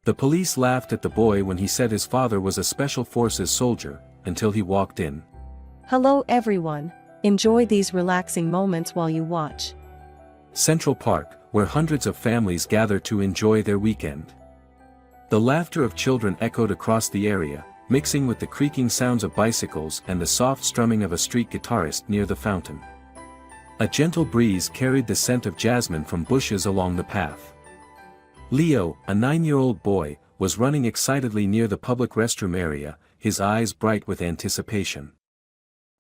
The police laughed at the boy when he said his father was a special forces soldier, until he walked in. Hello everyone. Enjoy these relaxing moments while you watch Central Park, where hundreds of families gather to enjoy their weekend. The laughter of children echoed across the area, mixing with the creaking sounds of bicycles and the soft strumming of a street guitarist near the fountain. A gentle breeze carried the scent of jasmine from bushes along the path. Leo, a 9-year-old boy, was running excitedly near the public restroom area, his eyes bright with anticipation.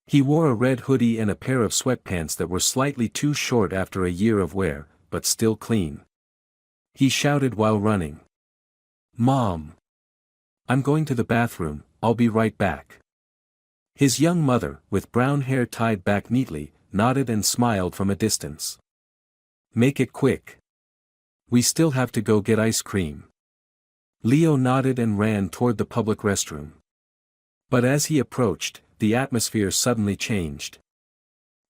He wore a red hoodie and a pair of sweatpants that were slightly too short after a year of wear, but still clean. He shouted while running. "Mom! I'm going to the bathroom, I'll be right back." His young mother, with brown hair tied back neatly, nodded and smiled from a distance. "Make it quick. We still have to go get ice cream." Leo nodded and ran toward the public restroom. But as he approached, the atmosphere suddenly changed.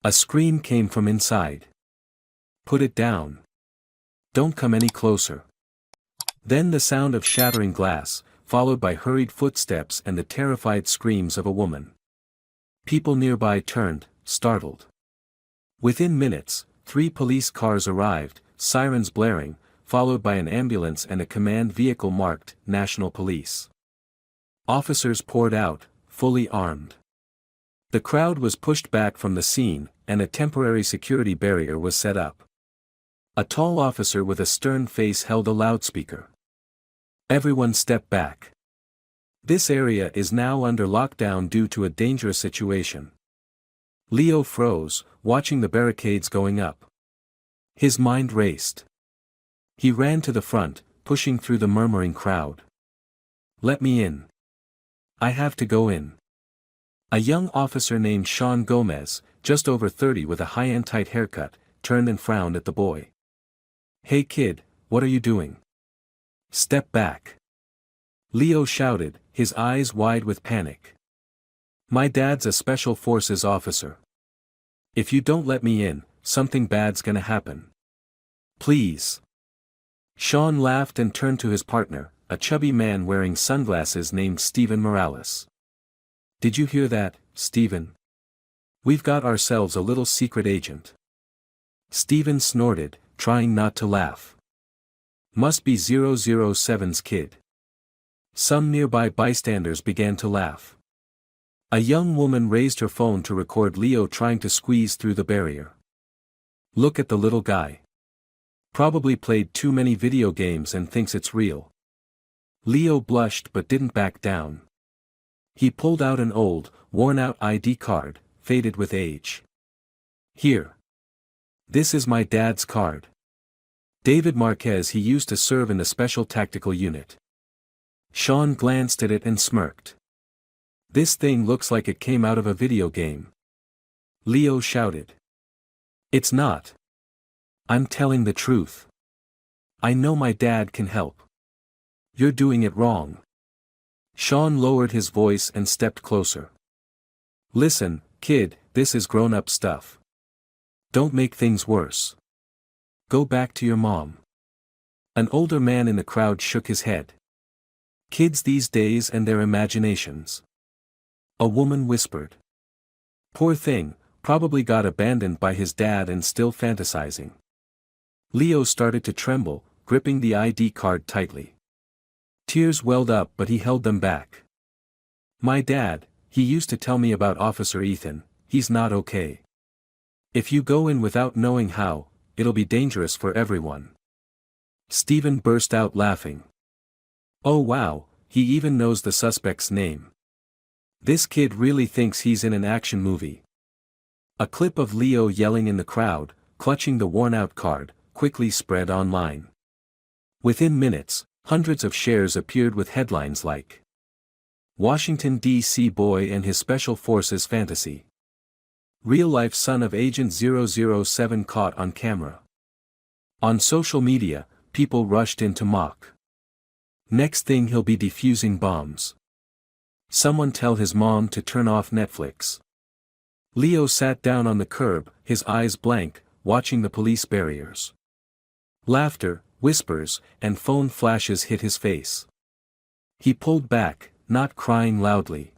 A scream came from inside. "Put it down. Don't come any closer." Then the sound of shattering glass, followed by hurried footsteps and the terrified screams of a woman. People nearby turned, startled. Within minutes, 3 police cars arrived, sirens blaring, followed by an ambulance and a command vehicle marked National Police. Officers poured out, fully armed. The crowd was pushed back from the scene, and a temporary security barrier was set up. A tall officer with a stern face held a loudspeaker. "Everyone step back. This area is now under lockdown due to a dangerous situation." Leo froze, watching the barricades going up. His mind raced. He ran to the front, pushing through the murmuring crowd. "Let me in. I have to go in." A young officer named Sean Gomez, just over 30 with a high-end tight haircut, turned and frowned at the boy. "Hey kid, what are you doing? Step back." Leo shouted, his eyes wide with panic. "My dad's a special forces officer. If you don't let me in, something bad's gonna happen. Please." Sean laughed and turned to his partner, a chubby man wearing sunglasses named Steven Morales. "Did you hear that, Steven? We've got ourselves a little secret agent." Steven snorted, trying not to laugh. "Must be 007's kid." Some nearby bystanders began to laugh. A young woman raised her phone to record Leo trying to squeeze through the barrier. "Look at the little guy. Probably played too many video games and thinks it's real." Leo blushed but didn't back down. He pulled out an old, worn-out ID card, faded with age. "Here. This is my dad's card. David Marquez. He used to serve in the Special Tactical Unit." Sean glanced at it and smirked. "This thing looks like it came out of a video game." Leo shouted. "It's not. I'm telling the truth. I know my dad can help. You're doing it wrong." Sean lowered his voice and stepped closer. "Listen, kid, this is grown-up stuff. Don't make things worse. Go back to your mom." An older man in the crowd shook his head. "Kids these days and their imaginations." A woman whispered. "Poor thing, probably got abandoned by his dad and still fantasizing." Leo started to tremble, gripping the ID card tightly. Tears welled up but he held them back. "My dad, he used to tell me about Officer Ethan. He's not okay. If you go in without knowing how, it'll be dangerous for everyone." Steven burst out laughing. "Oh wow, he even knows the suspect's name. This kid really thinks he's in an action movie." A clip of Leo yelling in the crowd, clutching the worn-out card, quickly spread online. Within minutes, hundreds of shares appeared with headlines like, "Washington, D.C. boy and his special forces fantasy. Real-life son of Agent 007 caught on camera." On social media, people rushed in to mock. "Next thing he'll be defusing bombs. Someone tell his mom to turn off Netflix." Leo sat down on the curb, his eyes blank, watching the police barriers. Laughter, whispers, and phone flashes hit his face. He pulled back, not crying loudly.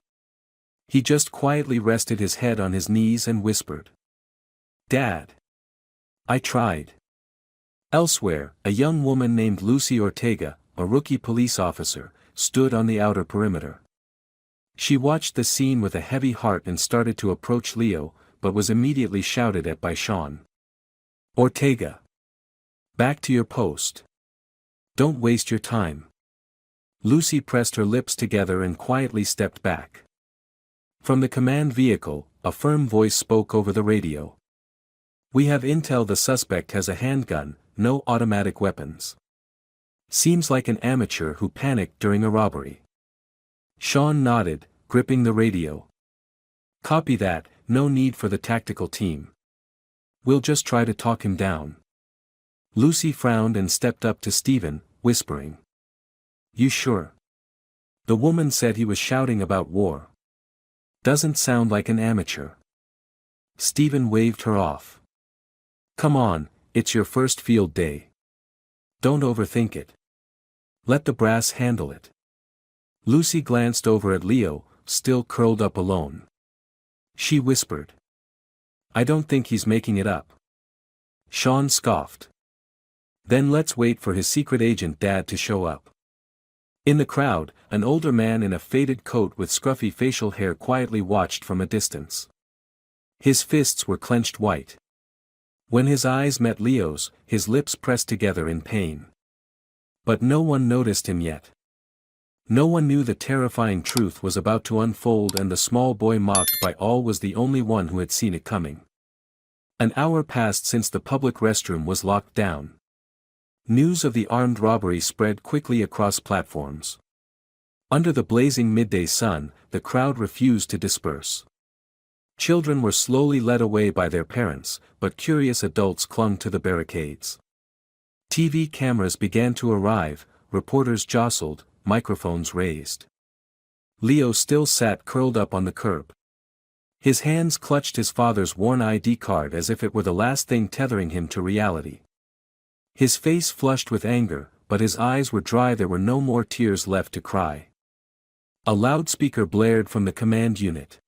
He just quietly rested his head on his knees and whispered. "Dad. I tried." Elsewhere, a young woman named Lucy Ortega, a rookie police officer, stood on the outer perimeter. She watched the scene with a heavy heart and started to approach Leo, but was immediately shouted at by Sean. "Ortega. Back to your post. Don't waste your time." Lucy pressed her lips together and quietly stepped back. From the command vehicle, a firm voice spoke over the radio. "We have intel the suspect has a handgun, no automatic weapons. Seems like an amateur who panicked during a robbery." Sean nodded, gripping the radio. "Copy that, no need for the tactical team. We'll just try to talk him down." Lucy frowned and stepped up to Stephen, whispering. "You sure? The woman said he was shouting about war. Doesn't sound like an amateur." Stephen waved her off. "Come on, it's your first field day. Don't overthink it. Let the brass handle it." Lucy glanced over at Leo, still curled up alone. She whispered. "I don't think he's making it up." Sean scoffed. "Then let's wait for his secret agent dad to show up." In the crowd, an older man in a faded coat with scruffy facial hair quietly watched from a distance. His fists were clenched white. When his eyes met Leo's, his lips pressed together in pain. But no one noticed him yet. No one knew the terrifying truth was about to unfold, and the small boy mocked by all was the only one who had seen it coming. An hour passed since the public restroom was locked down. News of the armed robbery spread quickly across platforms. Under the blazing midday sun, the crowd refused to disperse. Children were slowly led away by their parents, but curious adults clung to the barricades. TV cameras began to arrive, reporters jostled, microphones raised. Leo still sat curled up on the curb. His hands clutched his father's worn ID card as if it were the last thing tethering him to reality. His face flushed with anger, but his eyes were dry. There were no more tears left to cry. A loudspeaker blared from the command unit.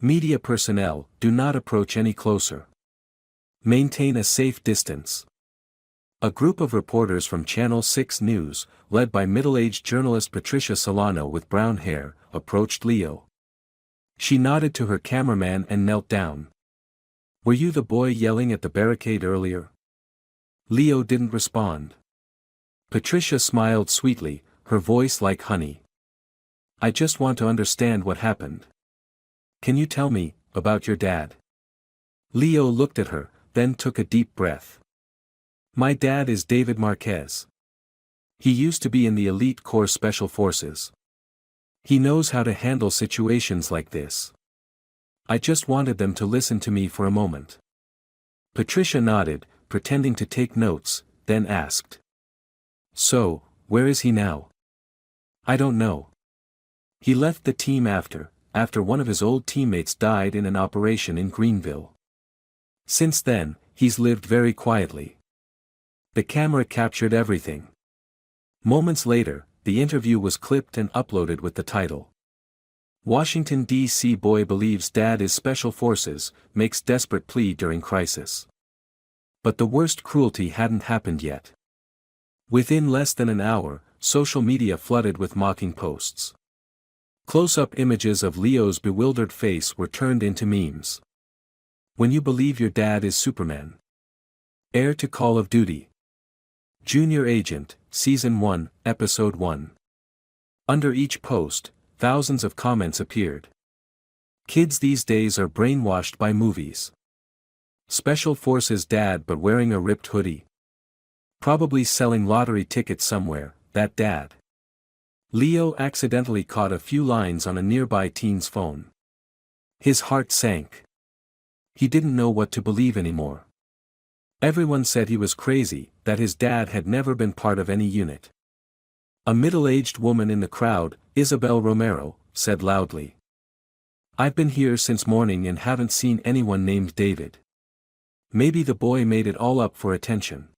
"Media personnel, do not approach any closer. Maintain a safe distance." A group of reporters from Channel 6 News, led by middle-aged journalist Patricia Solano with brown hair, approached Leo. She nodded to her cameraman and knelt down. "Were you the boy yelling at the barricade earlier?" Leo didn't respond. Patricia smiled sweetly, her voice like honey. "I just want to understand what happened. Can you tell me about your dad?" Leo looked at her, then took a deep breath. "My dad is David Marquez. He used to be in the elite Corps Special Forces. He knows how to handle situations like this. I just wanted them to listen to me for a moment." Patricia nodded, pretending to take notes, then asked. "So, where is he now?" "I don't know. He left the team after one of his old teammates died in an operation in Greenville. Since then, he's lived very quietly." The camera captured everything. Moments later, the interview was clipped and uploaded with the title. "Washington, D.C. Boy believes dad is Special Forces, makes desperate plea during crisis." But the worst cruelty hadn't happened yet. Within less than an hour, social media flooded with mocking posts. Close-up images of Leo's bewildered face were turned into memes. "When you believe your dad is Superman." "Heir to Call of Duty." "Junior Agent, Season 1, Episode 1. Under each post, thousands of comments appeared. "Kids these days are brainwashed by movies." "Special Forces dad but wearing a ripped hoodie. Probably selling lottery tickets somewhere, that dad." Leo accidentally caught a few lines on a nearby teen's phone. His heart sank. He didn't know what to believe anymore. Everyone said he was crazy, that his dad had never been part of any unit. A middle-aged woman in the crowd, Isabel Romero, said loudly. "I've been here since morning and haven't seen anyone named David. Maybe the boy made it all up for attention."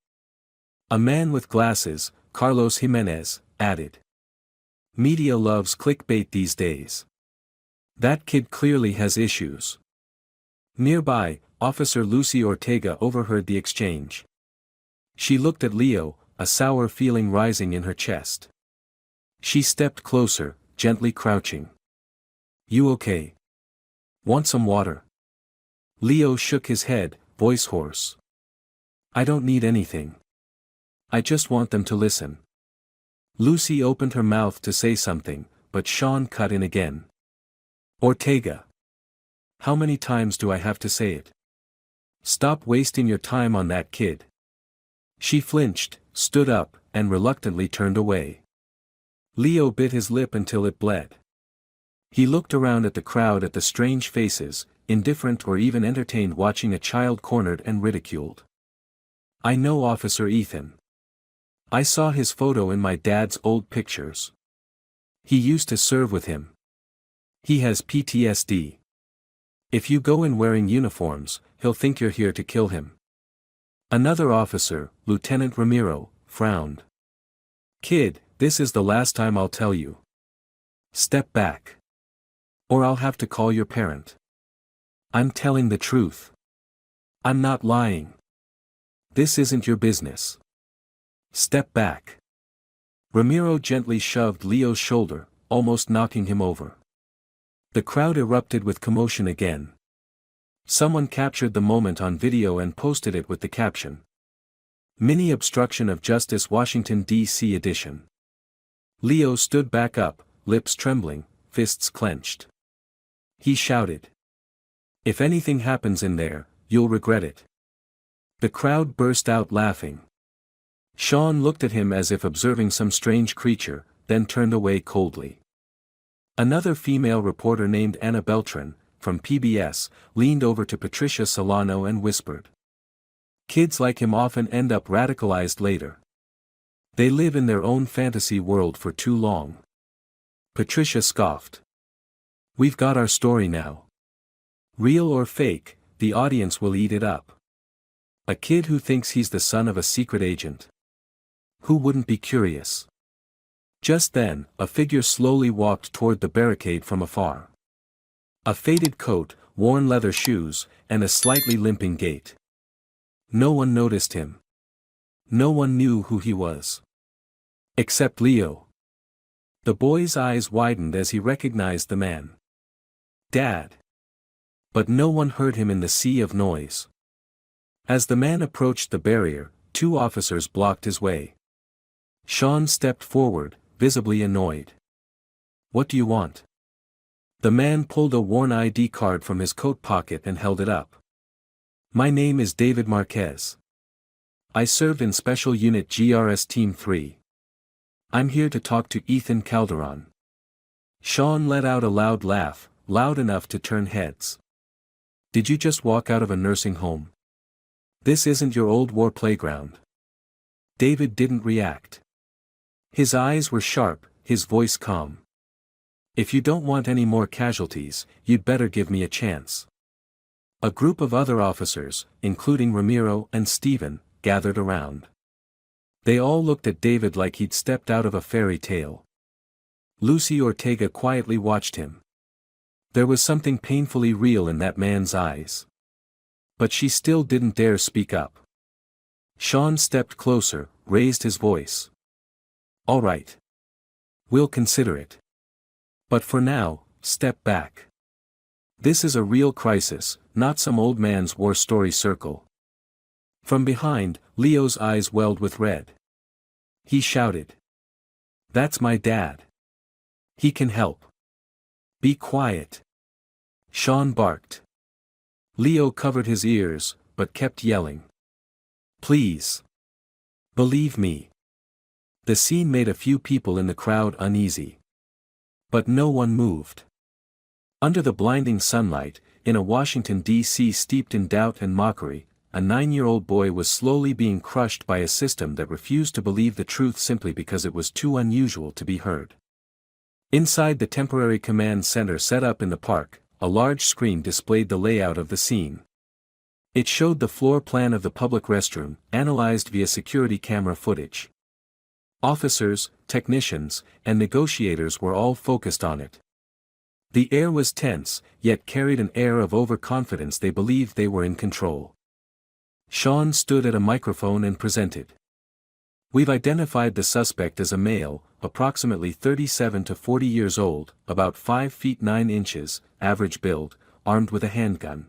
A man with glasses, Carlos Jimenez, added. Media loves clickbait these days. That kid clearly has issues. Nearby, Officer Lucy Ortega overheard the exchange. She looked at Leo, a sour feeling rising in her chest. She stepped closer, gently crouching. You okay? Want some water? Leo shook his head, voice hoarse. I don't need anything. I just want them to listen. Lucy opened her mouth to say something, but Sean cut in again. Ortega. How many times do I have to say it? Stop wasting your time on that kid. She flinched, stood up, and reluctantly turned away. Leo bit his lip until it bled. He looked around at the crowd at the strange faces, indifferent or even entertained watching a child cornered and ridiculed. I know Officer Ethan. I saw his photo in my dad's old pictures. He used to serve with him. He has PTSD. If you go in wearing uniforms, he'll think you're here to kill him. Another officer, Lieutenant Ramiro, frowned. Kid, this is the last time I'll tell you. Step back. Or I'll have to call your parent. I'm telling the truth. I'm not lying. This isn't your business. Step back. Ramiro gently shoved Leo's shoulder, almost knocking him over. The crowd erupted with commotion again. Someone captured the moment on video and posted it with the caption. Mini obstruction of justice Washington, D.C. edition. Leo stood back up, lips trembling, fists clenched. He shouted. If anything happens in there, you'll regret it. The crowd burst out laughing. Sean looked at him as if observing some strange creature, then turned away coldly. Another female reporter named Anna Beltran, from PBS, leaned over to Patricia Solano and whispered. Kids like him often end up radicalized later. They live in their own fantasy world for too long. Patricia scoffed. We've got our story now. Real or fake, the audience will eat it up. A kid who thinks he's the son of a secret agent. Who wouldn't be curious? Just then, a figure slowly walked toward the barricade from afar. A faded coat, worn leather shoes, and a slightly limping gait. No one noticed him. No one knew who he was. Except Leo. The boy's eyes widened as he recognized the man. Dad. But no one heard him in the sea of noise. As the man approached the barrier, two officers blocked his way. Sean stepped forward, visibly annoyed. What do you want? The man pulled a worn ID card from his coat pocket and held it up. My name is David Marquez. I served in Special Unit GRS Team 3. I'm here to talk to Ethan Calderon. Sean let out a loud laugh, loud enough to turn heads. Did you just walk out of a nursing home? This isn't your old war playground. David didn't react. His eyes were sharp, his voice calm. If you don't want any more casualties, you'd better give me a chance. A group of other officers, including Ramiro and Stephen, gathered around. They all looked at David like he'd stepped out of a fairy tale. Lucy Ortega quietly watched him. There was something painfully real in that man's eyes. But she still didn't dare speak up. Sean stepped closer, raised his voice. All right. We'll consider it. But for now, step back. This is a real crisis, not some old man's war story circle. From behind, Leo's eyes welled with red. He shouted. That's my dad. He can help. Be quiet. Sean barked. Leo covered his ears, but kept yelling. Please. Believe me. The scene made a few people in the crowd uneasy. But no one moved. Under the blinding sunlight, in a Washington, D.C. steeped in doubt and mockery, a 9-year-old boy was slowly being crushed by a system that refused to believe the truth simply because it was too unusual to be heard. Inside the temporary command center set up in the park, a large screen displayed the layout of the scene. It showed the floor plan of the public restroom, analyzed via security camera footage. Officers, technicians, and negotiators were all focused on it. The air was tense, yet carried an air of overconfidence. They believed they were in control. Sean stood at a microphone and presented. We've identified the suspect as a male, approximately 37 to 40 years old, about 5 feet 9 inches, average build, armed with a handgun.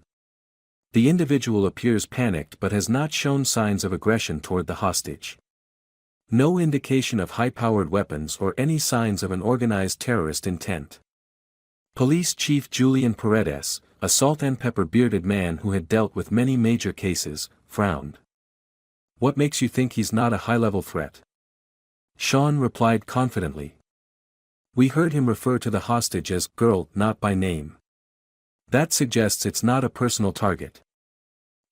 The individual appears panicked but has not shown signs of aggression toward the hostage. No indication of high-powered weapons or any signs of an organized terrorist intent. Police Chief Julian Paredes, a salt-and-pepper bearded man who had dealt with many major cases, frowned. What makes you think he's not a high-level threat? Sean replied confidently. We heard him refer to the hostage as girl, not by name. That suggests it's not a personal target.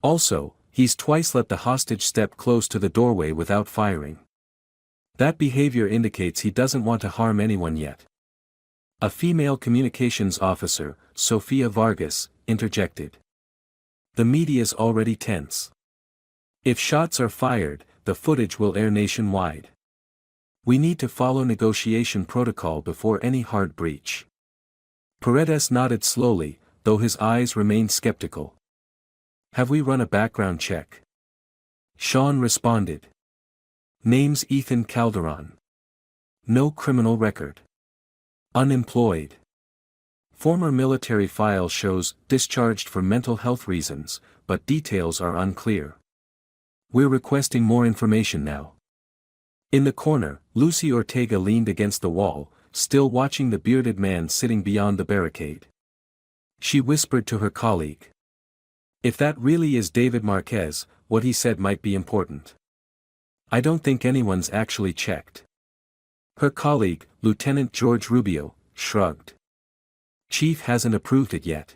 Also, he's twice let the hostage step close to the doorway without firing. That behavior indicates he doesn't want to harm anyone yet. A female communications officer, Sofia Vargas, interjected. The media's already tense. If shots are fired, the footage will air nationwide. We need to follow negotiation protocol before any hard breach. Paredes nodded slowly, though his eyes remained skeptical. Have we run a background check? Sean responded. Name's Ethan Calderon. No criminal record. Unemployed. Former military file shows discharged for mental health reasons, but details are unclear. We're requesting more information now. In the corner, Lucy Ortega leaned against the wall, still watching the bearded man sitting beyond the barricade. She whispered to her colleague. If that really is David Marquez, what he said might be important. I don't think anyone's actually checked. Her colleague, Lieutenant George Rubio, shrugged. Chief hasn't approved it yet.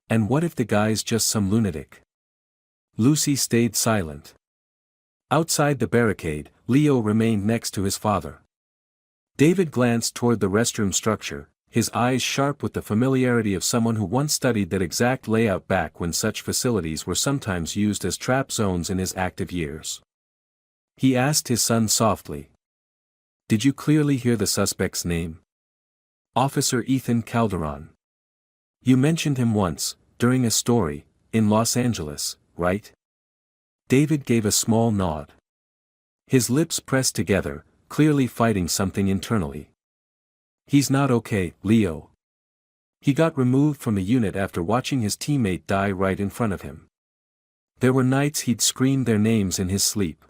And what if the guy's just some lunatic? Lucy stayed silent. Outside the barricade, Leo remained next to his father. David glanced toward the restroom structure, his eyes sharp with the familiarity of someone who once studied that exact layout back when such facilities were sometimes used as trap zones in his active years. He asked his son softly. Did you clearly hear the suspect's name? Officer Ethan Calderon. You mentioned him once, during a story, in Los Angeles, right? David gave a small nod. His lips pressed together, clearly fighting something internally. He's not okay, Leo. He got removed from the unit after watching his teammate die right in front of him. There were nights he'd scream their names in his sleep.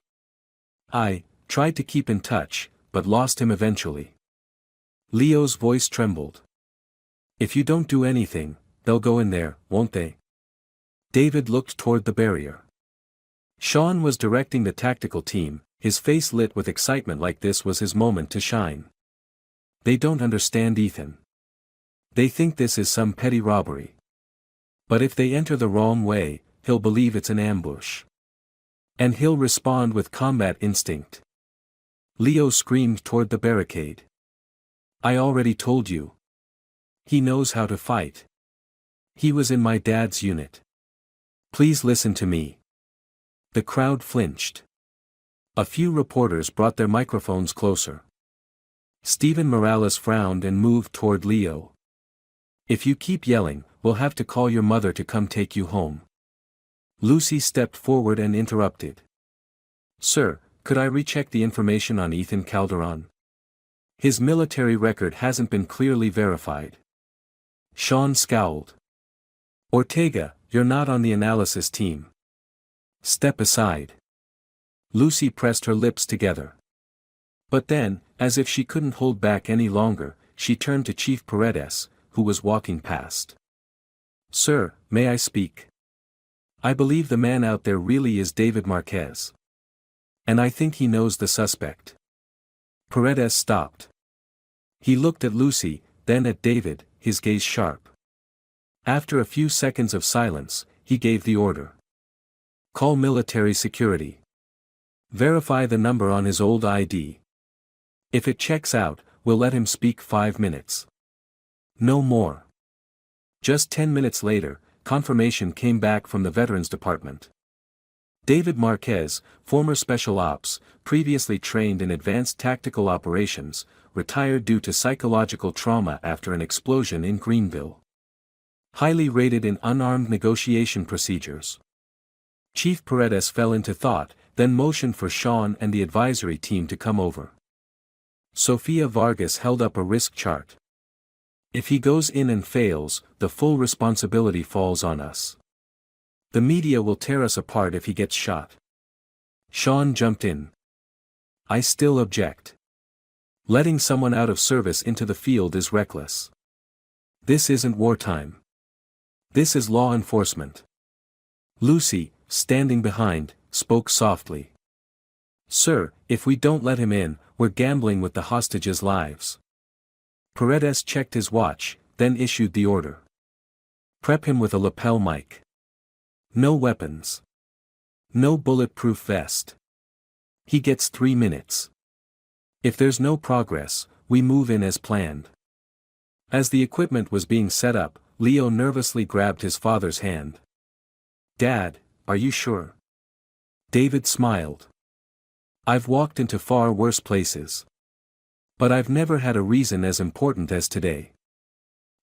I tried to keep in touch, but lost him eventually. Leo's voice trembled. If you don't do anything, they'll go in there, won't they? David looked toward the barrier. Sean was directing the tactical team, his face lit with excitement like this was his moment to shine. They don't understand Ethan. They think this is some petty robbery. But if they enter the wrong way, he'll believe it's an ambush. And he'll respond with combat instinct. Leo screamed toward the barricade. I already told you. He knows how to fight. He was in my dad's unit. Please listen to me. The crowd flinched. A few reporters brought their microphones closer. Steven Morales frowned and moved toward Leo. If you keep yelling, we'll have to call your mother to come take you home. Lucy stepped forward and interrupted. Sir, could I recheck the information on Ethan Calderon? His military record hasn't been clearly verified. Sean scowled. Ortega, you're not on the analysis team. Step aside. Lucy pressed her lips together. But then, as if she couldn't hold back any longer, she turned to Chief Paredes, who was walking past. Sir, may I speak? I believe the man out there really is David Marquez. And I think he knows the suspect. Paredes stopped. He looked at Lucy, then at David, his gaze sharp. After a few seconds of silence, he gave the order. Call military security. Verify the number on his old ID. If it checks out, we'll let him speak 5 minutes. No more. Just 10 minutes later, confirmation came back from the Veterans Department. David Marquez, former Special Ops, previously trained in advanced tactical operations, retired due to psychological trauma after an explosion in Greenville. Highly rated in unarmed negotiation procedures. Chief Paredes fell into thought, then motioned for Sean and the advisory team to come over. Sofia Vargas held up a risk chart. If he goes in and fails, the full responsibility falls on us. The media will tear us apart if he gets shot. Sean jumped in. I still object. Letting someone out of service into the field is reckless. This isn't wartime. This is law enforcement. Lucy, standing behind, spoke softly. Sir, if we don't let him in, we're gambling with the hostages' lives. Paredes checked his watch, then issued the order. Prep him with a lapel mic. No weapons. No bulletproof vest. He gets 3 minutes. If there's no progress, we move in as planned. As the equipment was being set up, Leo nervously grabbed his father's hand. Dad, are you sure? David smiled. I've walked into far worse places. But I've never had a reason as important as today.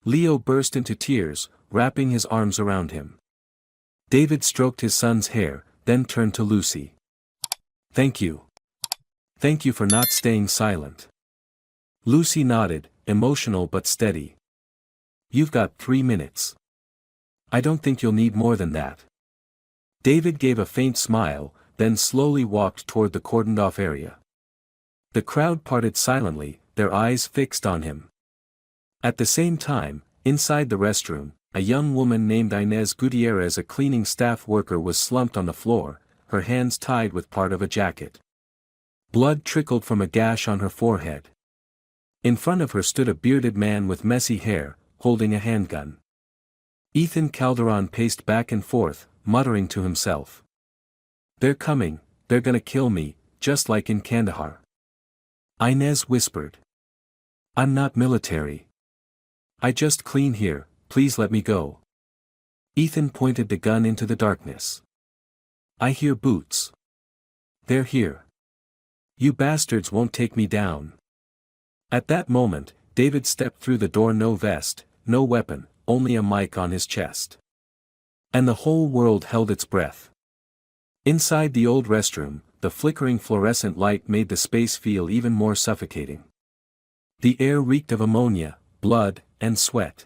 Leo burst into tears, wrapping his arms around him. David stroked his son's hair, then turned to Lucy. Thank you. Thank you for not staying silent. Lucy nodded, emotional but steady. You've got 3 minutes. I don't think you'll need more than that. David gave a faint smile, then slowly walked toward the cordoned-off area. The crowd parted silently, their eyes fixed on him. At the same time, inside the restroom, a young woman named Inez Gutierrez, a cleaning staff worker, was slumped on the floor, her hands tied with part of a jacket. Blood trickled from a gash on her forehead. In front of her stood a bearded man with messy hair, holding a handgun. Ethan Calderon paced back and forth, muttering to himself. They're coming, they're gonna kill me, just like in Kandahar. Inez whispered. I'm not military. I just clean here, please let me go. Ethan pointed the gun into the darkness. I hear boots. They're here. You bastards won't take me down. At that moment, David stepped through the door, no vest, no weapon, only a mic on his chest. And the whole world held its breath. Inside the old restroom, the flickering fluorescent light made the space feel even more suffocating. The air reeked of ammonia, blood, and sweat.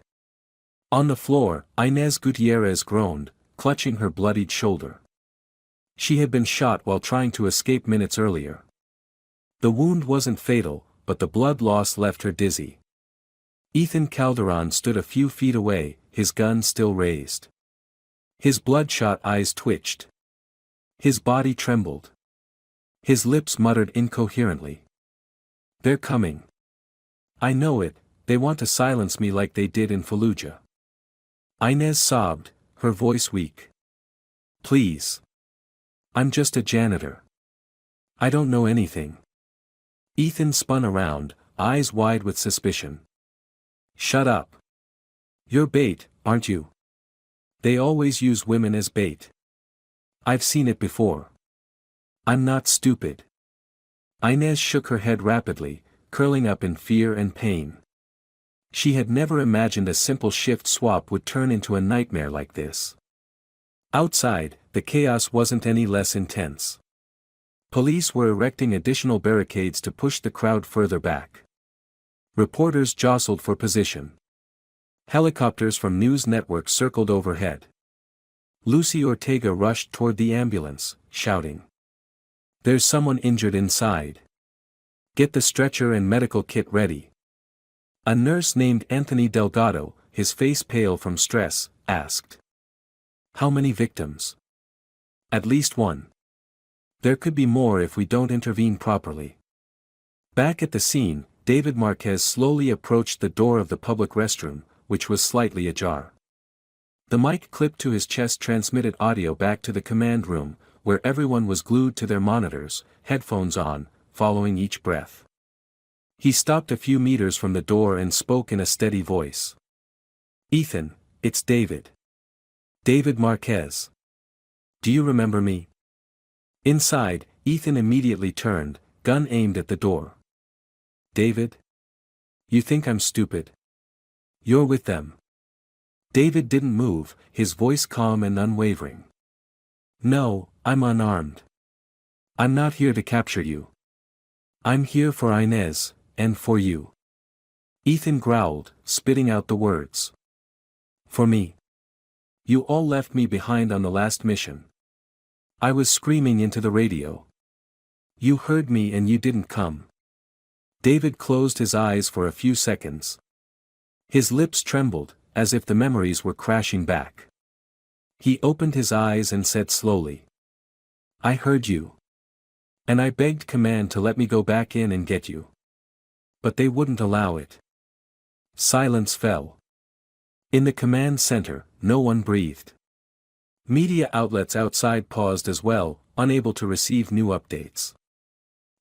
On the floor, Inez Gutierrez groaned, clutching her bloodied shoulder. She had been shot while trying to escape minutes earlier. The wound wasn't fatal, but the blood loss left her dizzy. Ethan Calderon stood a few feet away, his gun still raised. His bloodshot eyes twitched. His body trembled. His lips muttered incoherently. They're coming. I know it, they want to silence me like they did in Fallujah. Inez sobbed, her voice weak. Please. I'm just a janitor. I don't know anything. Ethan spun around, eyes wide with suspicion. Shut up. You're bait, aren't you? They always use women as bait. I've seen it before. I'm not stupid. Inez shook her head rapidly, curling up in fear and pain. She had never imagined a simple shift swap would turn into a nightmare like this. Outside, the chaos wasn't any less intense. Police were erecting additional barricades to push the crowd further back. Reporters jostled for position. Helicopters from news networks circled overhead. Lucy Ortega rushed toward the ambulance, shouting. There's someone injured inside. Get the stretcher and medical kit ready. A nurse named Anthony Delgado, his face pale from stress, asked. How many victims? At least one. There could be more if we don't intervene properly. Back at the scene, David Marquez slowly approached the door of the public restroom, which was slightly ajar. The mic clipped to his chest transmitted audio back to the command room, where everyone was glued to their monitors, headphones on, following each breath. He stopped a few meters from the door and spoke in a steady voice. Ethan, it's David. David Marquez. Do you remember me? Inside, Ethan immediately turned, gun aimed at the door. David? You think I'm stupid? You're with them. David didn't move, his voice calm and unwavering. No, I'm unarmed. I'm not here to capture you. I'm here for Inez, and for you. Ethan growled, spitting out the words. For me. You all left me behind on the last mission. I was screaming into the radio. You heard me and you didn't come. David closed his eyes for a few seconds. His lips trembled, as if the memories were crashing back. He opened his eyes and said slowly. I heard you. And I begged command to let me go back in and get you. But they wouldn't allow it. Silence fell. In the command center, no one breathed. Media outlets outside paused as well, unable to receive new updates.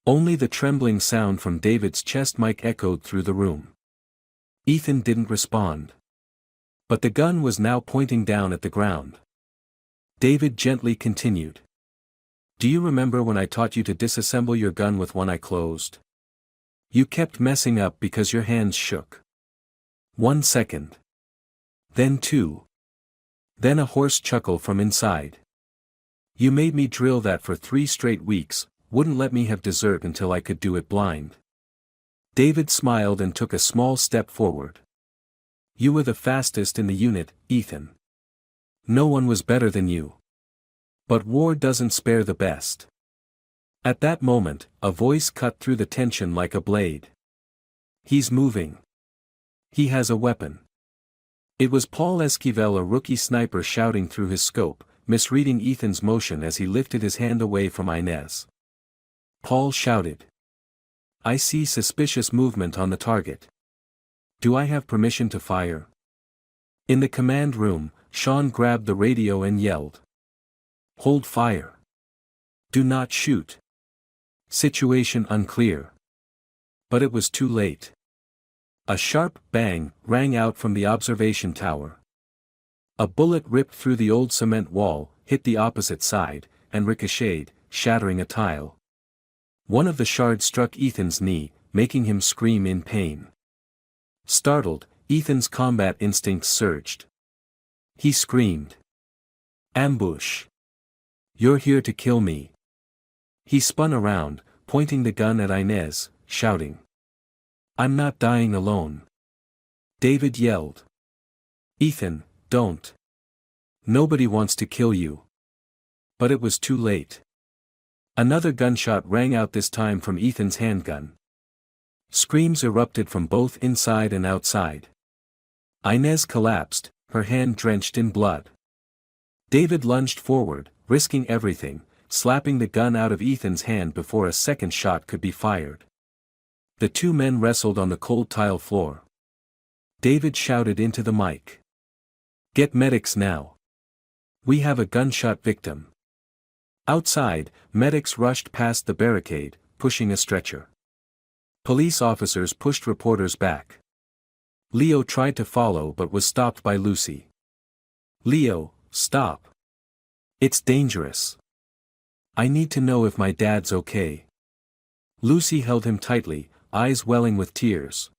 Only the trembling sound from David's chest mic echoed through the room. Ethan didn't respond. But the gun was now pointing down at the ground. David gently continued. Do you remember when I taught you to disassemble your gun with one eye closed? You kept messing up because your hands shook. 1 second. Then 2. Then a hoarse chuckle from inside. You made me drill that for 3 straight weeks, wouldn't let me have dessert until I could do it blind. David smiled and took a small step forward. You were the fastest in the unit, Ethan. No one was better than you. But war doesn't spare the best. At that moment, a voice cut through the tension like a blade. He's moving. He has a weapon. It was Paul Esquivel, a rookie sniper, shouting through his scope, misreading Ethan's motion as he lifted his hand away from Inez. Paul shouted. I see suspicious movement on the target. Do I have permission to fire? In the command room, Sean grabbed the radio and yelled. Hold fire. Do not shoot. Situation unclear. But it was too late. A sharp bang rang out from the observation tower. A bullet ripped through the old cement wall, hit the opposite side, and ricocheted, shattering a tile. One of the shards struck Ethan's knee, making him scream in pain. Startled, Ethan's combat instincts surged. He screamed. Ambush. You're here to kill me. He spun around, pointing the gun at Inez, shouting. I'm not dying alone. David yelled. Ethan, don't. Nobody wants to kill you. But it was too late. Another gunshot rang out, this time from Ethan's handgun. Screams erupted from both inside and outside. Inez collapsed, her hand drenched in blood. David lunged forward, risking everything, slapping the gun out of Ethan's hand before a second shot could be fired. The two men wrestled on the cold tile floor. David shouted into the mic. Get medics now. We have a gunshot victim. Outside, medics rushed past the barricade, pushing a stretcher. Police officers pushed reporters back. Leo tried to follow but was stopped by Lucy. Leo, stop. It's dangerous. I need to know if my dad's okay. Lucy held him tightly, eyes welling with tears.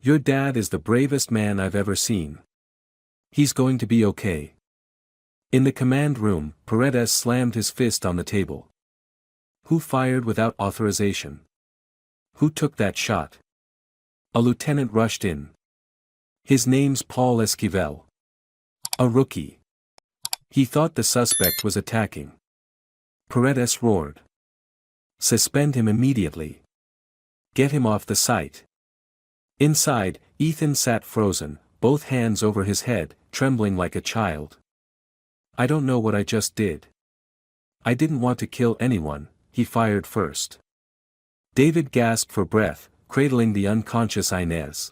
Your dad is the bravest man I've ever seen. He's going to be okay. In the command room, Paredes slammed his fist on the table. Who fired without authorization? Who took that shot? A lieutenant rushed in. His name's Paul Esquivel. A rookie. He thought the suspect was attacking. Paredes roared. Suspend him immediately. Get him off the site. Inside, Ethan sat frozen, both hands over his head, trembling like a child. I don't know what I just did. I didn't want to kill anyone, he fired first. David gasped for breath, cradling the unconscious Inez.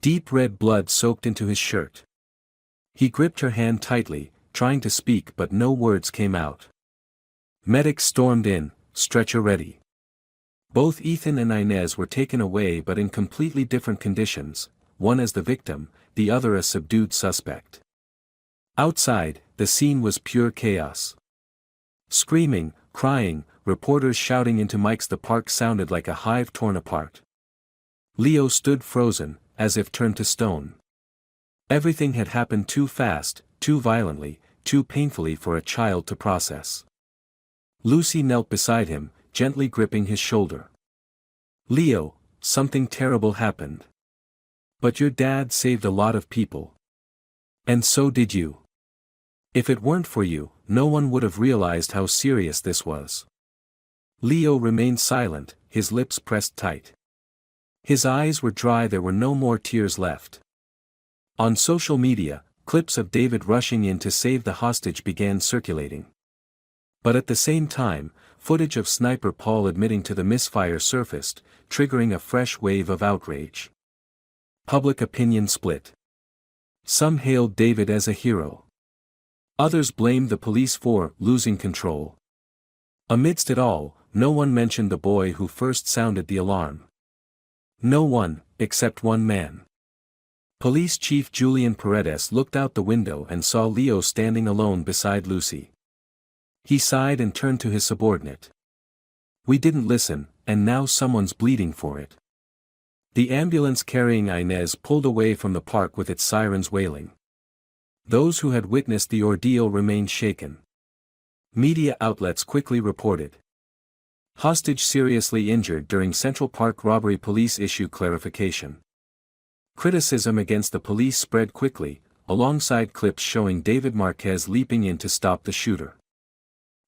Deep red blood soaked into his shirt. He gripped her hand tightly, trying to speak but no words came out. Medics stormed in, stretcher ready. Both Ethan and Inez were taken away but in completely different conditions, one as the victim, the other a subdued suspect. Outside, the scene was pure chaos. Screaming, crying, reporters shouting into mics. The park sounded like a hive torn apart. Leo stood frozen, as if turned to stone. Everything had happened too fast, too violently, too painfully for a child to process. Lucy knelt beside him, gently gripping his shoulder. "Leo, something terrible happened. But your dad saved a lot of people. And so did you. If it weren't for you, no one would have realized how serious this was." Leo remained silent, his lips pressed tight. His eyes were dry. There were no more tears left. On social media, clips of David rushing in to save the hostage began circulating. But at the same time, footage of Sniper Paul admitting to the misfire surfaced, triggering a fresh wave of outrage. Public opinion split. Some hailed David as a hero. Others blamed the police for losing control. Amidst it all, no one mentioned the boy who first sounded the alarm. No one, except one man. Police Chief Julian Paredes looked out the window and saw Leo standing alone beside Lucy. He sighed and turned to his subordinate. "We didn't listen, and now someone's bleeding for it." The ambulance carrying Inez pulled away from the park with its sirens wailing. Those who had witnessed the ordeal remained shaken. Media outlets quickly reported. Hostage seriously injured during Central Park robbery. Police issue clarification. Criticism against the police spread quickly, alongside clips showing David Marquez leaping in to stop the shooter.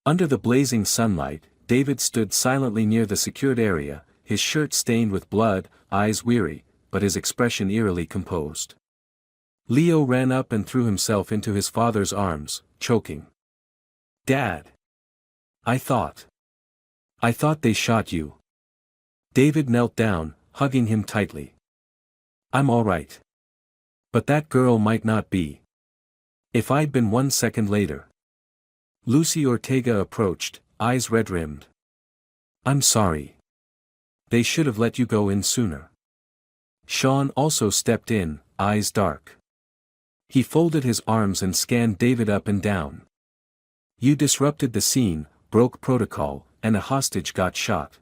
Under the blazing sunlight, David stood silently near the secured area, his shirt stained with blood, eyes weary, but his expression eerily composed. Leo ran up and threw himself into his father's arms, choking. "Dad! I thought they shot you." David knelt down, hugging him tightly. "I'm all right. But that girl might not be. If I'd been 1 second later." Lucy Ortega approached, eyes red-rimmed. "I'm sorry. They should have let you go in sooner." Sean also stepped in, eyes dark. He folded his arms and scanned David up and down. "You disrupted the scene, broke protocol, and a hostage got shot.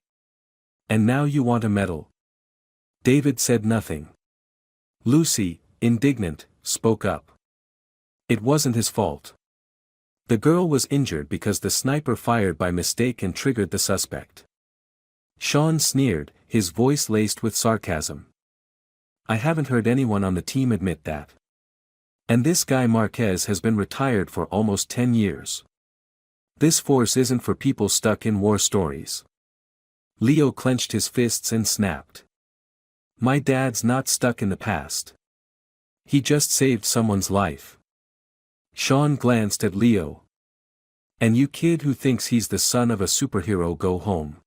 And now you want a medal?" David said nothing. Lucy, indignant, spoke up. "It wasn't his fault. The girl was injured because the sniper fired by mistake and triggered the suspect." Sean sneered, his voice laced with sarcasm. "I haven't heard anyone on the team admit that. And this guy Marquez has been retired for almost 10 years. This force isn't for people stuck in war stories." Leo clenched his fists and snapped. "My dad's not stuck in the past. He just saved someone's life." Sean glanced at Leo. "And you kid who thinks he's the son of a superhero, go home.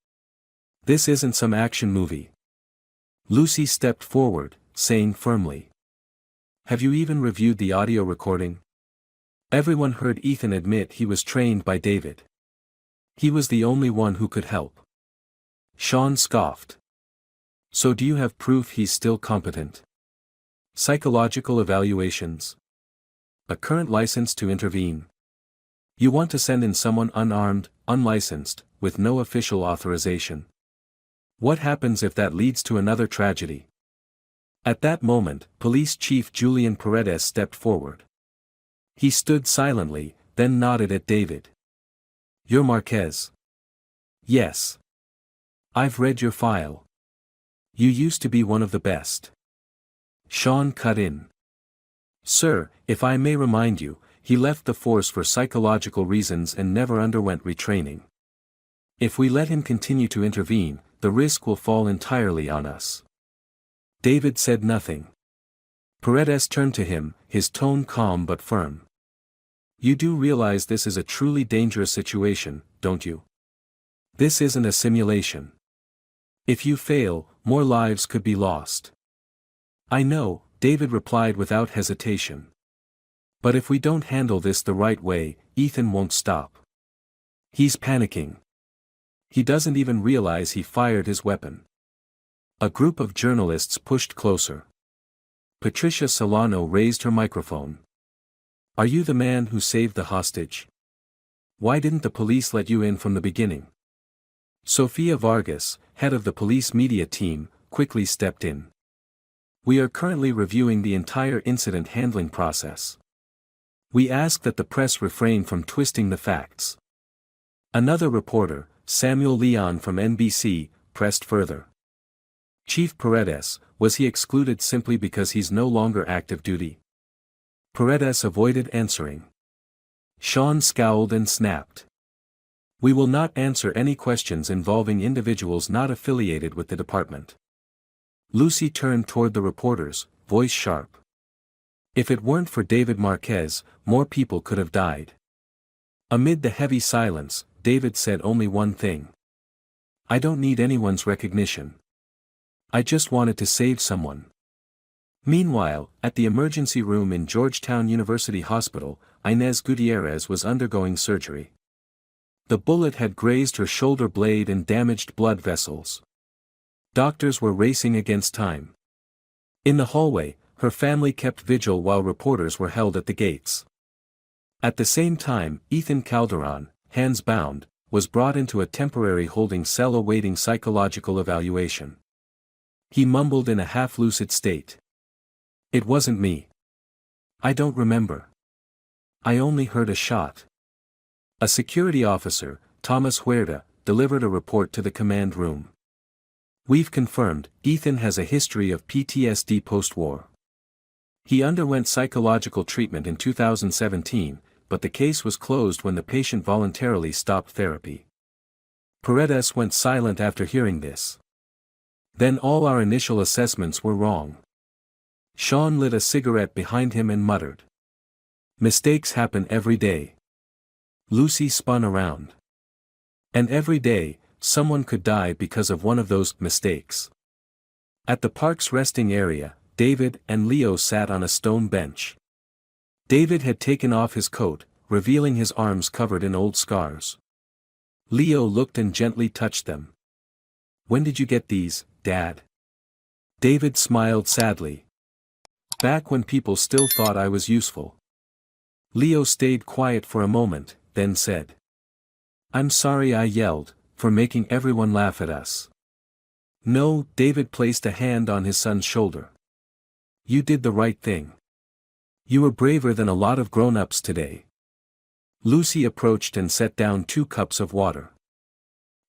This isn't some action movie." Lucy stepped forward, saying firmly. "Have you even reviewed the audio recording?" Everyone heard Ethan admit he was trained by David. He was the only one who could help. Sean scoffed. "So do you have proof he's still competent? Psychological evaluations? A current license to intervene? You want to send in someone unarmed, unlicensed, with no official authorization? What happens if that leads to another tragedy?" At that moment, Police Chief Julian Paredes stepped forward. He stood silently, then nodded at David. "You're Marquez?" "Yes. I've read your file. You used to be one of the best." Sean cut in. "Sir, if I may remind you, he left the force for psychological reasons and never underwent retraining. If we let him continue to intervene, the risk will fall entirely on us." David said nothing. Paredes turned to him, his tone calm but firm. "You do realize this is a truly dangerous situation, don't you? This isn't a simulation. If you fail, more lives could be lost." "I know," David replied without hesitation. "But if we don't handle this the right way, Ethan won't stop. He's panicking. He doesn't even realize he fired his weapon." A group of journalists pushed closer. Patricia Solano raised her microphone. Are you the man who saved the hostage? Why didn't the police let you in from the beginning? Sofia Vargas, head of the police media team, quickly stepped in. We are currently reviewing the entire incident handling process. We ask that the press refrain from twisting the facts. Another reporter, Samuel Leon from NBC, pressed further. Chief Paredes, was he excluded simply because he's no longer active duty? Paredes avoided answering. Sean scowled and snapped. We will not answer any questions involving individuals not affiliated with the department. Lucy turned toward the reporters, voice sharp. If it weren't for David Marquez, more people could have died. Amid the heavy silence, David said only one thing. I don't need anyone's recognition. I just wanted to save someone. Meanwhile, at the emergency room in Georgetown University Hospital, Inez Gutierrez was undergoing surgery. The bullet had grazed her shoulder blade and damaged blood vessels. Doctors were racing against time. In the hallway, her family kept vigil while reporters were held at the gates. At the same time, Ethan Calderon, hands bound, was brought into a temporary holding cell awaiting psychological evaluation. He mumbled in a half-lucid state. It wasn't me. I don't remember. I only heard a shot. A security officer, Thomas Huerta, delivered a report to the command room. We've confirmed, Ethan has a history of PTSD post-war. He underwent psychological treatment in 2017, but the case was closed when the patient voluntarily stopped therapy. Paredes went silent after hearing this. Then all our initial assessments were wrong. Sean lit a cigarette behind him and muttered. Mistakes happen every day. Lucy spun around. And every day, someone could die because of one of those mistakes. At the park's resting area, David and Leo sat on a stone bench. David had taken off his coat, revealing his arms covered in old scars. Leo looked and gently touched them. When did you get these, Dad? David smiled sadly. Back when people still thought I was useful. Leo stayed quiet for a moment, then said. I'm sorry I yelled, for making everyone laugh at us. No, David placed a hand on his son's shoulder. You did the right thing. You were braver than a lot of grown-ups today. Lucy approached and set down 2 cups of water.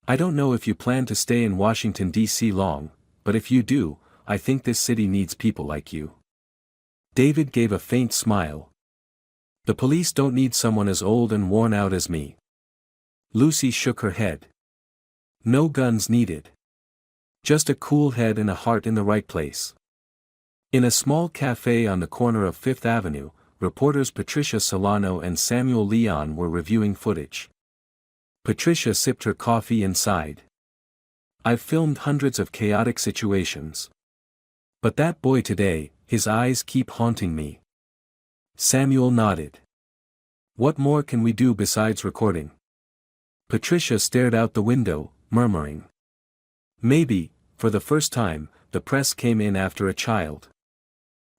I don't know if you plan to stay in Washington, D.C. long, but if you do, I think this city needs people like you. David gave a faint smile. The police don't need someone as old and worn out as me. Lucy shook her head. No guns needed. Just a cool head and a heart in the right place. In a small cafe on the corner of Fifth Avenue, reporters Patricia Solano and Samuel Leon were reviewing footage. Patricia sipped her coffee and sighed. I've filmed hundreds of chaotic situations. But that boy today, his eyes keep haunting me. Samuel nodded. What more can we do besides recording? Patricia stared out the window, murmuring. Maybe, for the first time, the press came in after a child.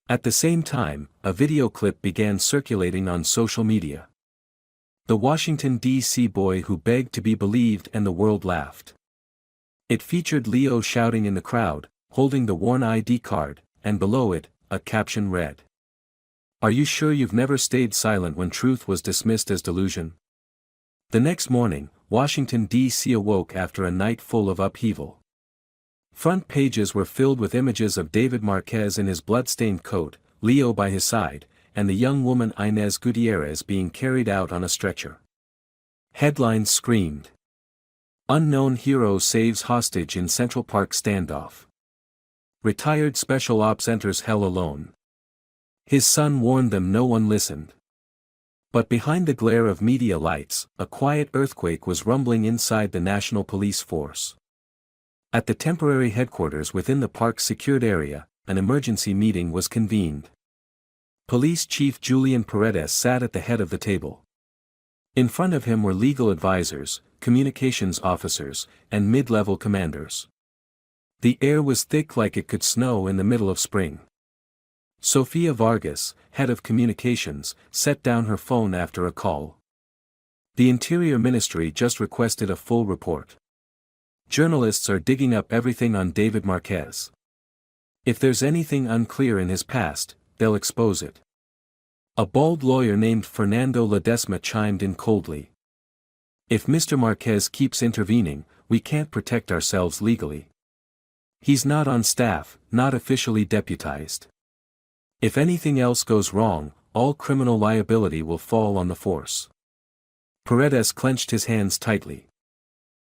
At the same time, a video clip began circulating on social media. The Washington, D.C. boy who begged to be believed and the world laughed. It featured Leo shouting in the crowd, holding the worn ID card, and below it, a caption read. Are you sure you've never stayed silent when truth was dismissed as delusion? The next morning, Washington, D.C. awoke after a night full of upheaval. Front pages were filled with images of David Marquez in his blood-stained coat, Leo by his side, and the young woman Inez Gutierrez being carried out on a stretcher. Headlines screamed. Unknown hero saves hostage in Central Park standoff. Retired Special Ops enters hell alone. His son warned them, no one listened. But behind the glare of media lights, a quiet earthquake was rumbling inside the National Police Force. At the temporary headquarters within the park's secured area, an emergency meeting was convened. Police Chief Julian Paredes sat at the head of the table. In front of him were legal advisors, communications officers, and mid-level commanders. The air was thick like it could snow in the middle of spring. Sofia Vargas, head of communications, set down her phone after a call. The Interior Ministry just requested a full report. Journalists are digging up everything on David Marquez. If there's anything unclear in his past, they'll expose it. A bald lawyer named Fernando Ledesma chimed in coldly. If Mr. Marquez keeps intervening, we can't protect ourselves legally. He's not on staff, not officially deputized. If anything else goes wrong, all criminal liability will fall on the force. Paredes clenched his hands tightly.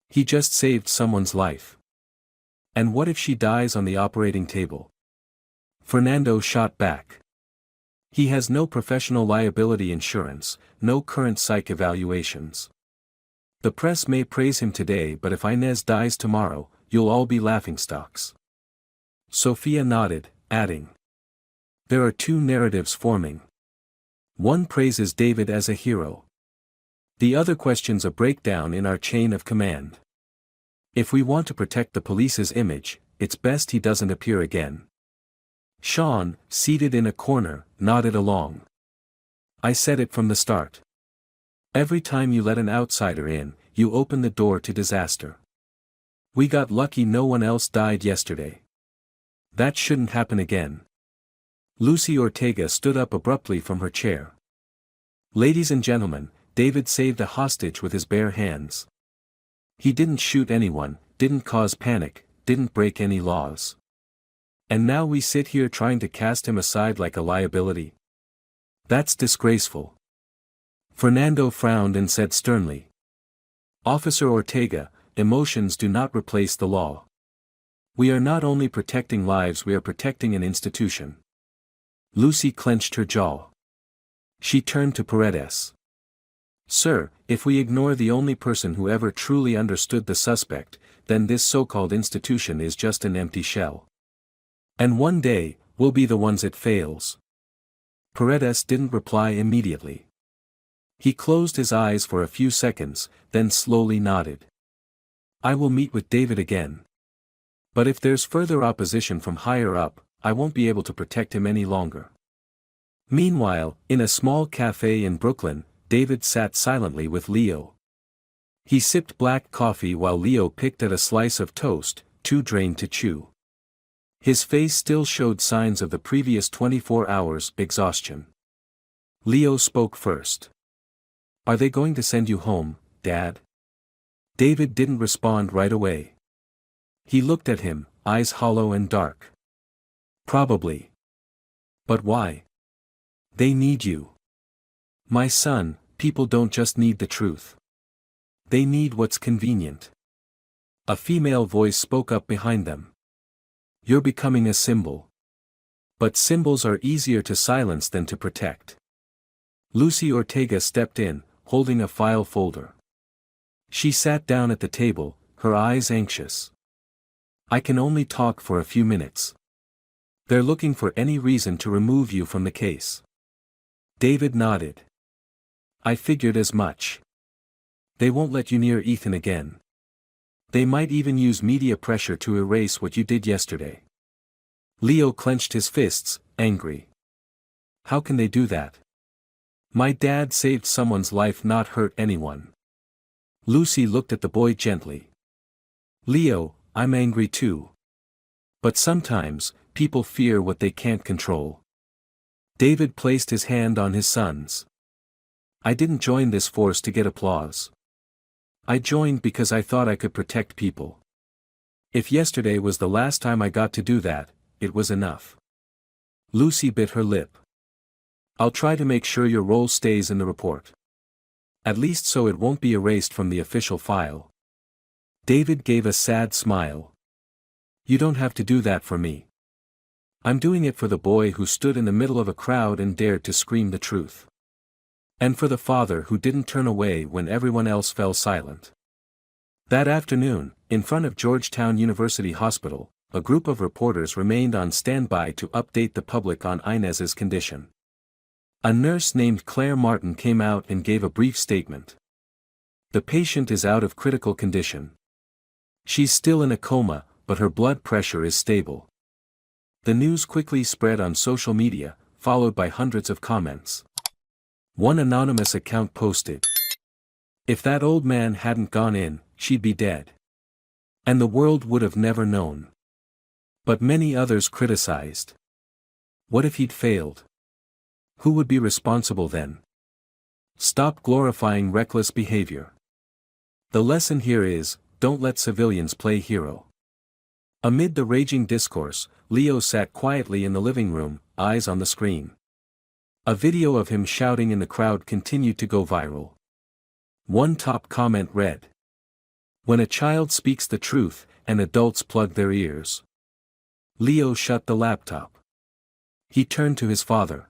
He just saved someone's life. And what if she dies on the operating table? Fernando shot back. He has no professional liability insurance, no current psych evaluations. The press may praise him today, but if Inez dies tomorrow, you'll all be laughingstocks. Sofia nodded, adding. There are two narratives forming. One praises David as a hero. The other questions a breakdown in our chain of command. If we want to protect the police's image, it's best he doesn't appear again. Sean, seated in a corner, nodded along. I said it from the start. Every time you let an outsider in, you open the door to disaster. We got lucky no one else died yesterday. That shouldn't happen again. Lucy Ortega stood up abruptly from her chair. Ladies and gentlemen, David saved a hostage with his bare hands. He didn't shoot anyone, didn't cause panic, didn't break any laws. And now we sit here trying to cast him aside like a liability? That's disgraceful. Fernando frowned and said sternly. Officer Ortega, emotions do not replace the law. We are not only protecting lives, we are protecting an institution. Lucy clenched her jaw. She turned to Paredes. Sir, if we ignore the only person who ever truly understood the suspect, then this so-called institution is just an empty shell. And one day, we'll be the ones it fails. Paredes didn't reply immediately. He closed his eyes for a few seconds, then slowly nodded. I will meet with David again. But if there's further opposition from higher up, I won't be able to protect him any longer. Meanwhile, in a small cafe in Brooklyn, David sat silently with Leo. He sipped black coffee while Leo picked at a slice of toast, too drained to chew. His face still showed signs of the previous 24 hours' exhaustion. Leo spoke first. Are they going to send you home, Dad? David didn't respond right away. He looked at him, eyes hollow and dark. Probably. But why? They need you. My son, people don't just need the truth. They need what's convenient. A female voice spoke up behind them. You're becoming a symbol. But symbols are easier to silence than to protect. Lucy Ortega stepped in, holding a file folder. She sat down at the table, her eyes anxious. I can only talk for a few minutes. They're looking for any reason to remove you from the case. David nodded. I figured as much. They won't let you near Ethan again. They might even use media pressure to erase what you did yesterday. Leo clenched his fists, angry. How can they do that? My dad saved someone's life, not hurt anyone. Lucy looked at the boy gently. Leo, I'm angry too. But sometimes, people fear what they can't control. David placed his hand on his son's. I didn't join this force to get applause. I joined because I thought I could protect people. If yesterday was the last time I got to do that, it was enough. Lucy bit her lip. I'll try to make sure your role stays in the report. At least so it won't be erased from the official file. David gave a sad smile. You don't have to do that for me. I'm doing it for the boy who stood in the middle of a crowd and dared to scream the truth. And for the father who didn't turn away when everyone else fell silent. That afternoon, in front of Georgetown University Hospital, a group of reporters remained on standby to update the public on Inez's condition. A nurse named Claire Martin came out and gave a brief statement. The patient is out of critical condition. She's still in a coma, but her blood pressure is stable. The news quickly spread on social media, followed by hundreds of comments. One anonymous account posted, "If that old man hadn't gone in, she'd be dead. And the world would have never known." But many others criticized. What if he'd failed? Who would be responsible then? Stop glorifying reckless behavior. The lesson here is, don't let civilians play hero. Amid the raging discourse, Leo sat quietly in the living room, eyes on the screen. A video of him shouting in the crowd continued to go viral. One top comment read, "When a child speaks the truth, and adults plug their ears." Leo shut the laptop. He turned to his father.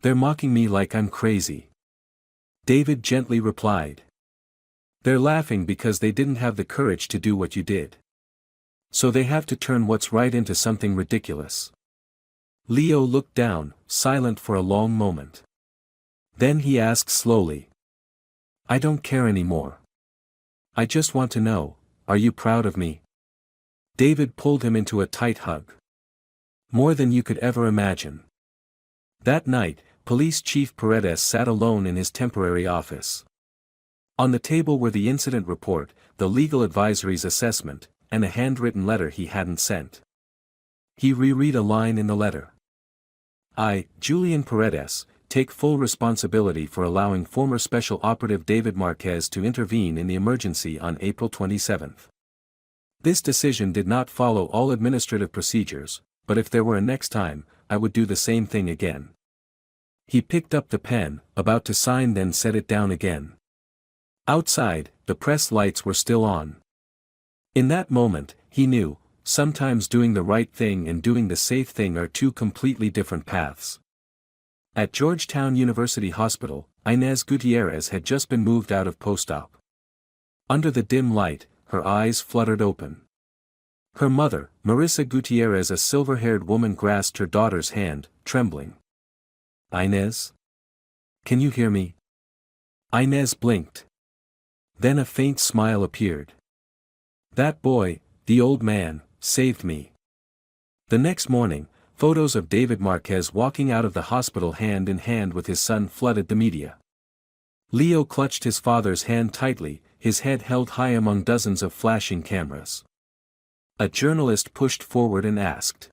"They're mocking me like I'm crazy." David gently replied, "They're laughing because they didn't have the courage to do what you did. So they have to turn what's right into something ridiculous." Leo looked down, silent for a long moment. Then he asked slowly, "I don't care anymore. I just want to know, are you proud of me?" David pulled him into a tight hug. "More than you could ever imagine." That night, Police Chief Paredes sat alone in his temporary office. On the table were the incident report, the legal advisory's assessment, and a handwritten letter he hadn't sent. He reread a line in the letter. "I, Julian Paredes, take full responsibility for allowing former Special Operative David Marquez to intervene in the emergency on April 27. This decision did not follow all administrative procedures, but if there were a next time, I would do the same thing again." He picked up the pen, about to sign, then set it down again. Outside, the press lights were still on. In that moment, he knew, sometimes doing the right thing and doing the safe thing are two completely different paths. At Georgetown University Hospital, Inez Gutierrez had just been moved out of post-op. Under the dim light, her eyes fluttered open. Her mother, Marissa Gutierrez, a silver-haired woman, grasped her daughter's hand, trembling. "Inez? Can you hear me?" Inez blinked. Then a faint smile appeared. "That boy, the old man, saved me." The next morning, photos of David Marquez walking out of the hospital hand in hand with his son flooded the media. Leo clutched his father's hand tightly, his head held high among dozens of flashing cameras. A journalist pushed forward and asked,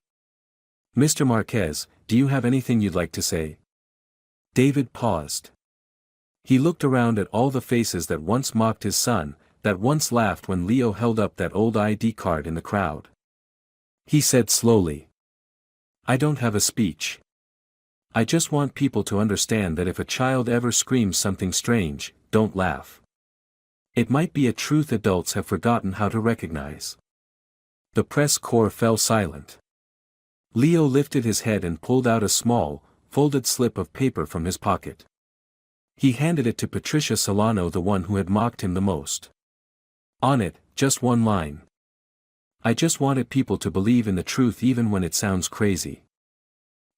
"Mr. Marquez, do you have anything you'd like to say?" David paused. He looked around at all the faces that once mocked his son, that once laughed when Leo held up that old ID card in the crowd. He said slowly, "I don't have a speech. I just want people to understand that if a child ever screams something strange, don't laugh. It might be a truth adults have forgotten how to recognize." The press corps fell silent. Leo lifted his head and pulled out a small, folded slip of paper from his pocket. He handed it to Patricia Solano, the one who had mocked him the most. On it, just one line. "I just wanted people to believe in the truth even when it sounds crazy."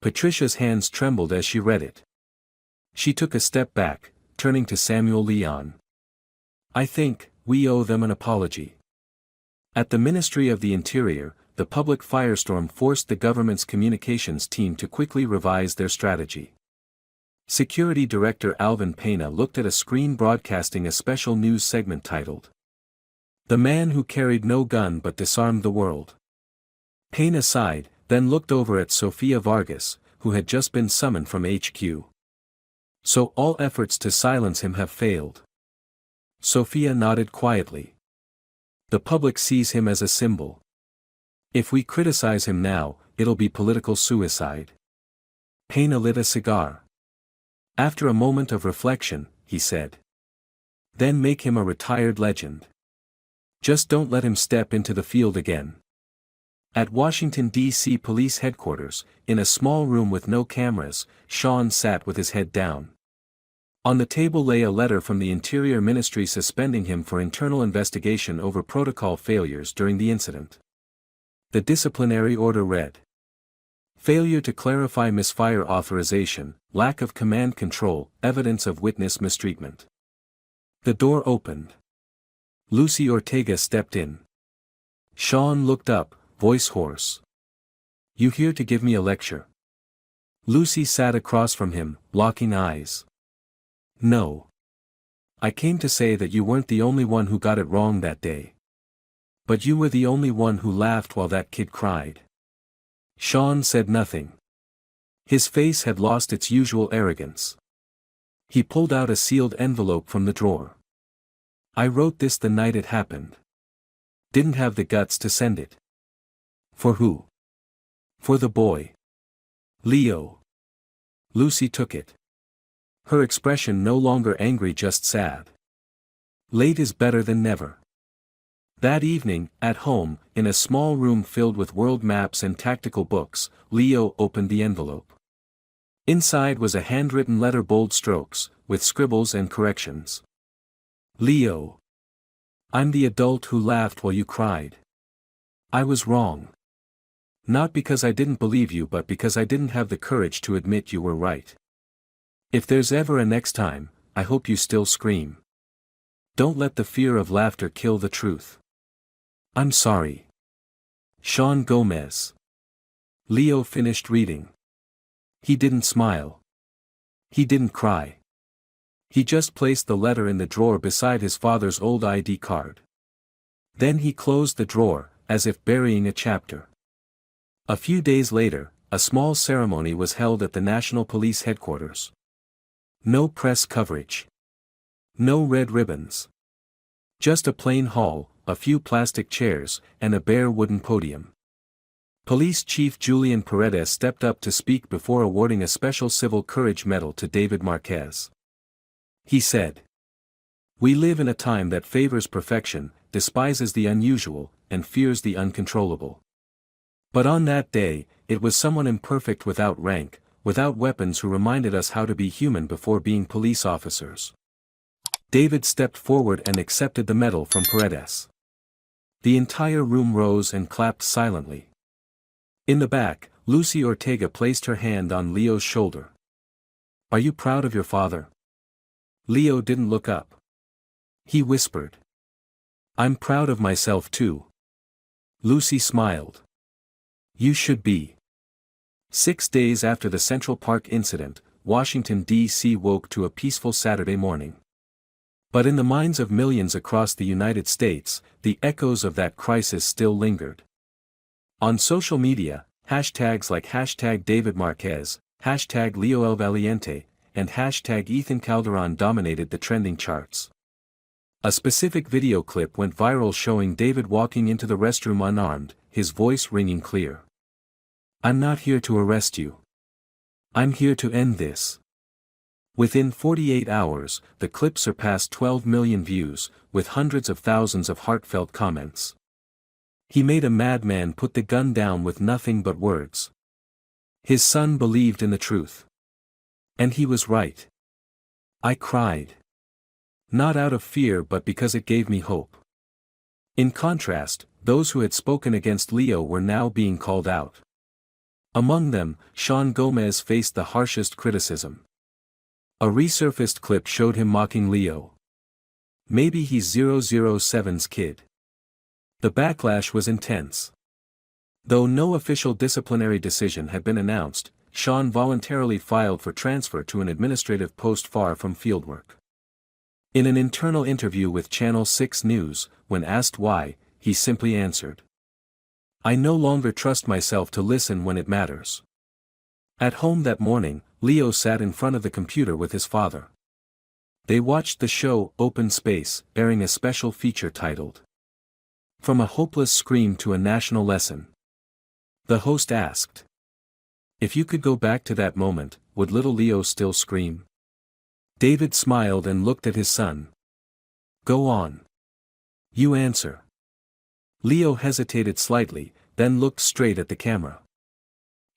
Patricia's hands trembled as she read it. She took a step back, turning to Samuel Leon. "I think, we owe them an apology." At the Ministry of the Interior, the public firestorm forced the government's communications team to quickly revise their strategy. Security Director Alvin Pena looked at a screen broadcasting a special news segment titled, "The Man Who Carried No Gun But Disarmed the World." Pena sighed, then looked over at Sofia Vargas, who had just been summoned from HQ. "So all efforts to silence him have failed?" Sofia nodded quietly. "The public sees him as a symbol. If we criticize him now, it'll be political suicide." Pena lit a cigar. After a moment of reflection, he said, "Then make him a retired legend. Just don't let him step into the field again." At Washington, D.C. Police Headquarters, in a small room with no cameras, Sean sat with his head down. On the table lay a letter from the Interior Ministry suspending him for internal investigation over protocol failures during the incident. The disciplinary order read, "Failure to clarify misfire authorization, lack of command control, evidence of witness mistreatment." The door opened. Lucy Ortega stepped in. Sean looked up, voice hoarse. You here to give me a lecture? Lucy sat across from him, locking eyes. No. I came to say that you weren't the only one who got it wrong that day. But you were the only one who laughed while that kid cried. Sean said nothing. His face had lost its usual arrogance. He pulled out a sealed envelope from the drawer. I wrote this the night it happened. Didn't have the guts to send it. For who? For the boy. Leo. Lucy took it. Her expression no longer angry, just sad. Late is better than never. That evening, at home, in a small room filled with world maps and tactical books, Leo opened the envelope. Inside was a handwritten letter, bold strokes, with scribbles and corrections. Leo. I'm the adult who laughed while you cried. I was wrong. Not because I didn't believe you, but because I didn't have the courage to admit you were right. If there's ever a next time, I hope you still scream. Don't let the fear of laughter kill the truth. I'm sorry. Sean Gomez. Leo finished reading. He didn't smile. He didn't cry. He just placed the letter in the drawer beside his father's old ID card. Then he closed the drawer, as if burying a chapter. A few days later, a small ceremony was held at the National Police Headquarters. No press coverage. No red ribbons. Just a plain hall, a few plastic chairs, and a bare wooden podium. Police Chief Julian Paredes stepped up to speak before awarding a Special Civil Courage Medal to David Marquez. He said, "We live in a time that favors perfection, despises the unusual, and fears the uncontrollable. But on that day, it was someone imperfect, without rank, without weapons, who reminded us how to be human before being police officers." David stepped forward and accepted the medal from Paredes. The entire room rose and clapped silently. In the back, Lucy Ortega placed her hand on Leo's shoulder. "Are you proud of your father?" Leo didn't look up. He whispered, "I'm proud of myself too." Lucy smiled. "You should be." 6 days after the Central Park incident, Washington, D.C. woke to a peaceful Saturday morning. But in the minds of millions across the United States, the echoes of that crisis still lingered. On social media, hashtags like #DavidMarquez, #LeoElValiente, and #Ethan Calderon dominated the trending charts. A specific video clip went viral showing David walking into the restroom unarmed, his voice ringing clear. "I'm not here to arrest you. I'm here to end this." Within 48 hours, the clip surpassed 12 million views, with hundreds of thousands of heartfelt comments. He made a madman put the gun down with nothing but words. His son believed in the truth. And he was right. I cried. Not out of fear, but because it gave me hope. In contrast, those who had spoken against Leo were now being called out. Among them, Sean Gomez faced the harshest criticism. A resurfaced clip showed him mocking Leo. Maybe he's 007's kid. The backlash was intense. Though no official disciplinary decision had been announced, Sean voluntarily filed for transfer to an administrative post far from fieldwork. In an internal interview with Channel 6 News, when asked why, he simply answered, "I no longer trust myself to listen when it matters." At home that morning, Leo sat in front of the computer with his father. They watched the show Open Space, airing a special feature titled, "From a Hopeless Scream to a National Lesson." The host asked, "If you could go back to that moment, would little Leo still scream?" David smiled and looked at his son. "Go on. You answer." Leo hesitated slightly, then looked straight at the camera.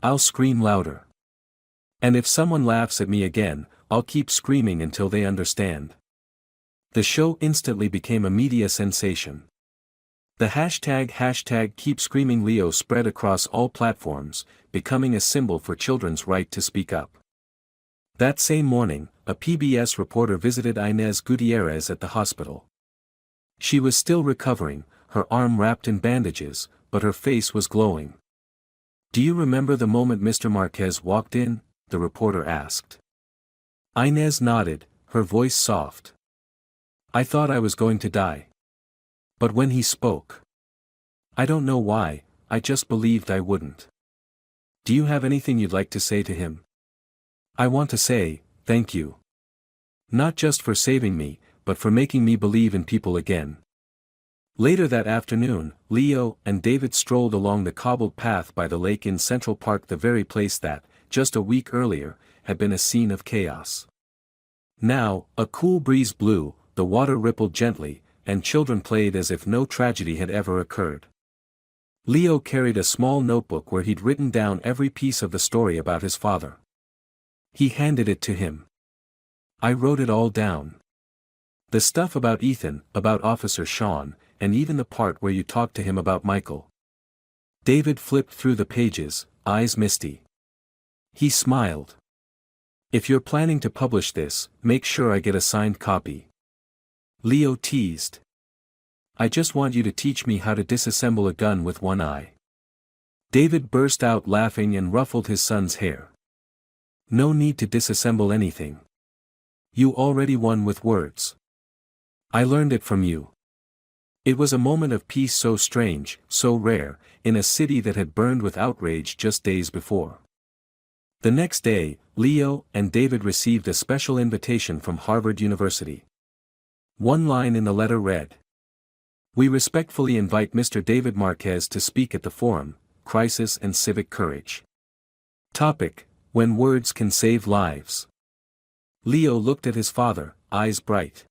"I'll scream louder. And if someone laughs at me again, I'll keep screaming until they understand." The show instantly became a media sensation. The hashtag #KeepScreamingLeo spread across all platforms, becoming a symbol for children's right to speak up. That same morning, a PBS reporter visited Inez Gutierrez at the hospital. She was still recovering, her arm wrapped in bandages, but her face was glowing. Do you remember the moment Mr. Marquez walked in? The reporter asked. Inez nodded, her voice soft. I thought I was going to die. But when he spoke, I don't know why, I just believed I wouldn't. Do you have anything you'd like to say to him? I want to say, thank you. Not just for saving me, but for making me believe in people again. Later that afternoon, Leo and David strolled along the cobbled path by the lake in Central Park, the very place that, just a week earlier, had been a scene of chaos. Now, a cool breeze blew, the water rippled gently, and children played as if no tragedy had ever occurred. Leo carried a small notebook where he'd written down every piece of the story about his father. He handed it to him. I wrote it all down. The stuff about Ethan, about Officer Sean, and even the part where you talked to him about Michael. David flipped through the pages, eyes misty. He smiled. If you're planning to publish this, make sure I get a signed copy. Leo teased. I just want you to teach me how to disassemble a gun with one eye. David burst out laughing and ruffled his son's hair. No need to disassemble anything. You already won with words. I learned it from you. It was a moment of peace so strange, so rare, in a city that had burned with outrage just days before. The next day, Leo and David received a special invitation from Harvard University. One line in the letter read, We respectfully invite Mr. David Marquez to speak at the forum, Crisis and Civic Courage. Topic, When Words Can Save Lives. Leo looked at his father, eyes bright.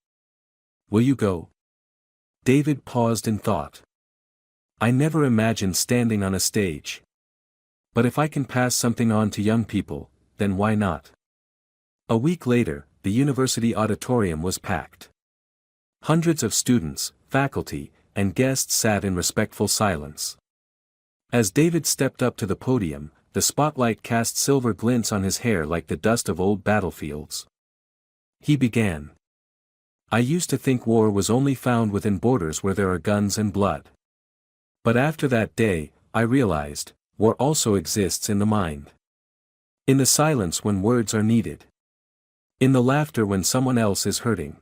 Will you go? David paused in thought. I never imagined standing on a stage. But if I can pass something on to young people, then why not? A week later, the university auditorium was packed. Hundreds of students, faculty, and guests sat in respectful silence. As David stepped up to the podium, the spotlight cast silver glints on his hair like the dust of old battlefields. He began. I used to think war was only found within borders where there are guns and blood. But after that day, I realized, war also exists in the mind. In the silence when words are needed. In the laughter when someone else is hurting.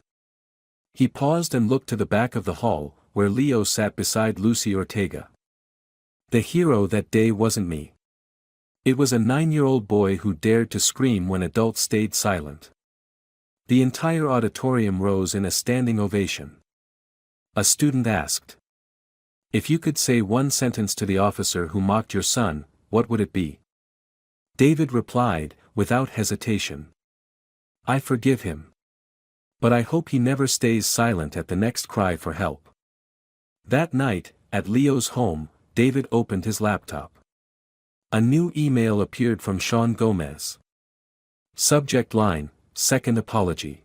He paused and looked to the back of the hall, where Leo sat beside Lucy Ortega. The hero that day wasn't me. It was a 9-year-old boy who dared to scream when adults stayed silent. The entire auditorium rose in a standing ovation. A student asked. If you could say one sentence to the officer who mocked your son, what would it be? David replied, without hesitation. I forgive him. But I hope he never stays silent at the next cry for help. That night, at Leo's home, David opened his laptop. A new email appeared from Sean Gomez. Subject line, Second apology.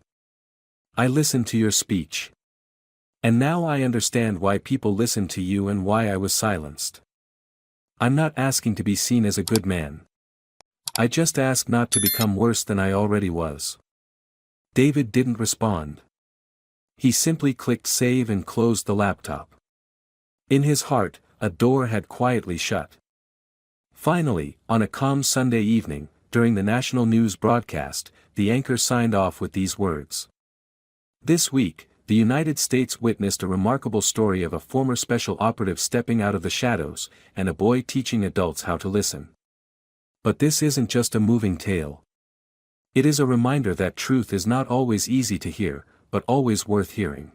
I listened to your speech. And now I understand why people listened to you and why I was silenced. I'm not asking to be seen as a good man. I just ask not to become worse than I already was. David didn't respond. He simply clicked save and closed the laptop. In his heart, a door had quietly shut. Finally, on a calm Sunday evening, during the national news broadcast, the anchor signed off with these words. This week, the United States witnessed a remarkable story of a former special operative stepping out of the shadows, and a boy teaching adults how to listen. But this isn't just a moving tale. It is a reminder that truth is not always easy to hear, but always worth hearing.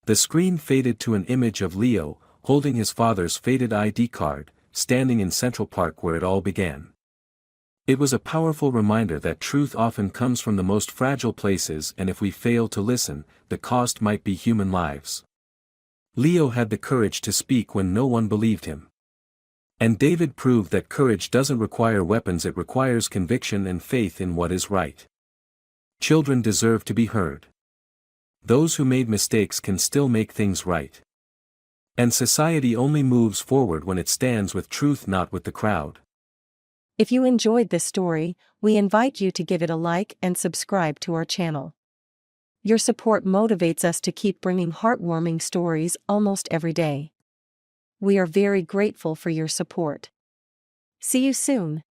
The screen faded to an image of Leo, holding his father's faded ID card, standing in Central Park where it all began. It was a powerful reminder that truth often comes from the most fragile places, and if we fail to listen, the cost might be human lives. Leo had the courage to speak when no one believed him. And David proved that courage doesn't require weapons, it requires conviction and faith in what is right. Children deserve to be heard. Those who made mistakes can still make things right. And society only moves forward when it stands with truth, not with the crowd. If you enjoyed this story, we invite you to give it a like and subscribe to our channel. Your support motivates us to keep bringing heartwarming stories almost every day. We are very grateful for your support. See you soon.